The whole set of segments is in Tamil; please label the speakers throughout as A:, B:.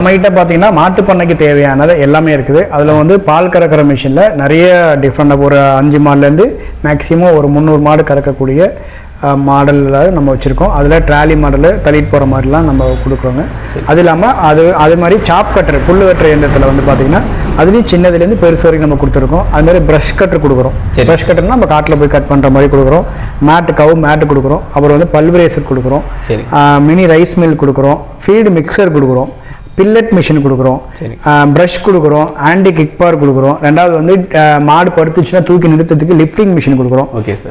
A: நம்மகிட்ட பார்த்தீங்கன்னா மாட்டு பண்ணைக்கு தேவையானது எல்லாமே இருக்குது. அதில் வந்து பால் கறக்கிற மிஷினில் நிறைய டிஃப்ரெண்டாக ஒரு 5 மாடுலேருந்து மேக்ஸிமம் ஒரு 300 மாடு கறக்கக்கூடிய மாடலில் நம்ம வச்சுருக்கோம். அதில் ட்ராலி மாடலு தள்ளிட்டு போகிற மாதிரிலாம் நம்ம கொடுக்குறோங்க. அது இல்லாமல் அது மாதிரி சாப் கட்டர் புல் வெட்டுற இயந்திரத்தில் வந்து பார்த்திங்கன்னா அதுலேயும் சின்னதுலேருந்து பெருசு வரைக்கும் நம்ம கொடுத்துருக்கோம். அதுமாதிரி ப்ரஷ் கட்டர் கொடுக்குறோம். ப்ரஷ் கட்டர்னா நம்ம காட்டில் போய் கட் பண்ணுற மாதிரி கொடுக்குறோம். மேட்டு கொடுக்குறோம். அப்புறம் வந்து பல்வரேசர் கொடுக்குறோம். மினி ரைஸ் மில் கொடுக்குறோம். ஃபீடு மிக்சர் கொடுக்குறோம். பில்லட் மிஷின் கொடுக்குறோம். ப்ரஷ் கொடுக்குறோம். ஆன்டி கிக் பார் கொடுக்குறோம். ரெண்டாவது வந்து மாடு படுத்துச்சுன்னா தூக்கி நிறுத்தத்துக்கு லிஃப்டிங் மிஷின் கொடுக்குறோம்.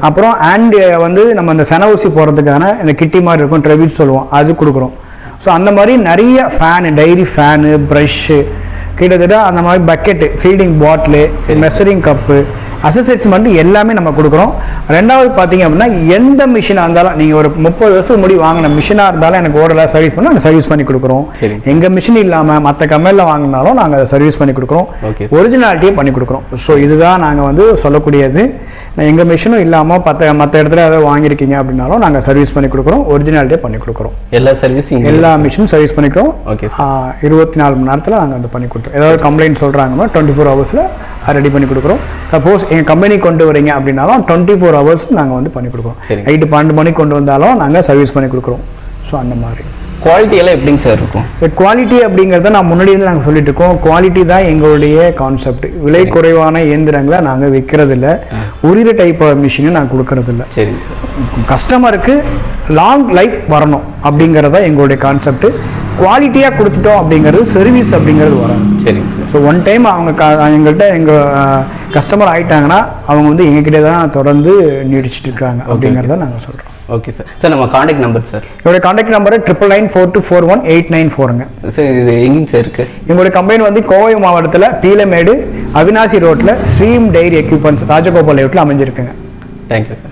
A: அப்புறம் வந்து நம்ம அந்த செனவூசி போகிறதுக்கான இந்த கிட்டி மாதிரி இருக்கும், ட்ரெவிட் சொல்லுவோம், அது கொடுக்குறோம். ஸோ அந்த மாதிரி நிறைய ஃபேனு, டைரி ஃபேனு, ப்ரஷ்ஷு, கிட்டத்தட்ட அந்த மாதிரி bucket, feeding bottle, measuring cup, accessories மட்டும் எல்லாமே நம்ம கொடுக்குறோம். ரெண்டாவது பார்த்தீங்க அப்படின்னா எந்த மிஷினாக இருந்தாலும் நீங்கள் ஒரு 30 வருஷம் முடி வாங்கின மிஷினாக இருந்தாலும் எனக்கு ஓடல சர்வீஸ் பண்ணால் நாங்கள் சர்வீஸ் பண்ணி கொடுக்குறோம். எங்கள் மிஷின் இல்லாமல் மற்ற கம்பெனியில் வாங்கினாலும் நாங்கள் அதை சர்வீஸ் பண்ணி கொடுக்குறோம். ஒரிஜினாலிட்டியே பண்ணி கொடுக்குறோம். ஸோ இதுதான் நாங்கள் வந்து சொல்லக்கூடியது. எங்கள் மிஷினும் இல்லாமல் மற்ற இடத்துல ஏதாவது வாங்கியிருக்கீங்க அப்படின்னாலும் நாங்கள் சர்வீஸ் பண்ணி கொடுக்குறோம். ஒரிஜினாலிட்டியே பண்ணி கொடுக்குறோம். எல்லா மிஷினும் சர்வீஸ் பண்ணிக்கிறோம். 24 மணி நேரத்தில் நாங்கள் வந்து பண்ணி கொடுத்துருவோம். ஏதாவது கம்ப்ளைண்ட் சொல்கிறாங்கன்னா 24 ஹவர்ஸில் ரெடி பண்ணி கொடுக்குறோம். சப்போஸ் எங்கள் கம்பெனி கொண்டு வரீங்க அப்படின்னாலும் 24 ஹவர்ஸ் நாங்கள் வந்து பண்ணி கொடுக்குறோம். நைட்டு 12 மணிக்கு கொண்டு வந்தாலும் நாங்கள் சர்வீஸ் பண்ணி கொடுக்குறோம். ஸோ அந்த மாதிரி
B: குவாலிட்டியெல்லாம் எப்படிங்க சார் இருக்கும்?
A: குவாலிட்டி அப்படிங்கிறத நான் முன்னாடி வந்து நாங்கள் சொல்லிட்டு இருக்கோம். குவாலிட்டி தான் எங்களுடைய கான்செப்ட். விலை குறைவான இயந்திரங்களை நாங்கள் விற்கிறதில்ல. உரிய டைப் மிஷினை நாங்கள் கொடுக்கறதில்ல.
B: சரி சார். கஸ்டமருக்கு
A: லாங் லைஃப் வரணும் அப்படிங்கிறத எங்களுடைய கான்செப்ட். குவாலிட்டியாக கொடுத்துட்டோம் அப்படிங்கிறது சர்வீஸ் அப்படிங்கிறது வராது.
B: சரி.
A: ஸோ ஒன் டைம் எங்கள்கிட்ட எங்கள் கஸ்டமர் ஆகிட்டாங்கன்னா அவங்க வந்து எங்ககிட்ட தான் தொடர்ந்து நீடிச்சிட்டு இருக்காங்க அப்படிங்கிறத நாங்கள் சொல்கிறோம்.
B: Okay sir. சார் நம்ம காண்டாக்ட் நம்பர் சார்?
A: என்னுடைய காண்டாக்ட் நம்பர் 9994241894ங்க.
B: சார் இது எங்கேங்க சார் இருக்குது?
A: எங்களுடைய கம்பெனி வந்து கோவை மாவட்டத்தில் பீலமேடு அவினாசி ரோட்டில் ஸ்ரீம் டைரி எக்யூப்மெண்ட்ஸ் ராஜகோபால் லேஅவுட்டில் அமைஞ்சிருக்குங்க.
B: Thank you sir.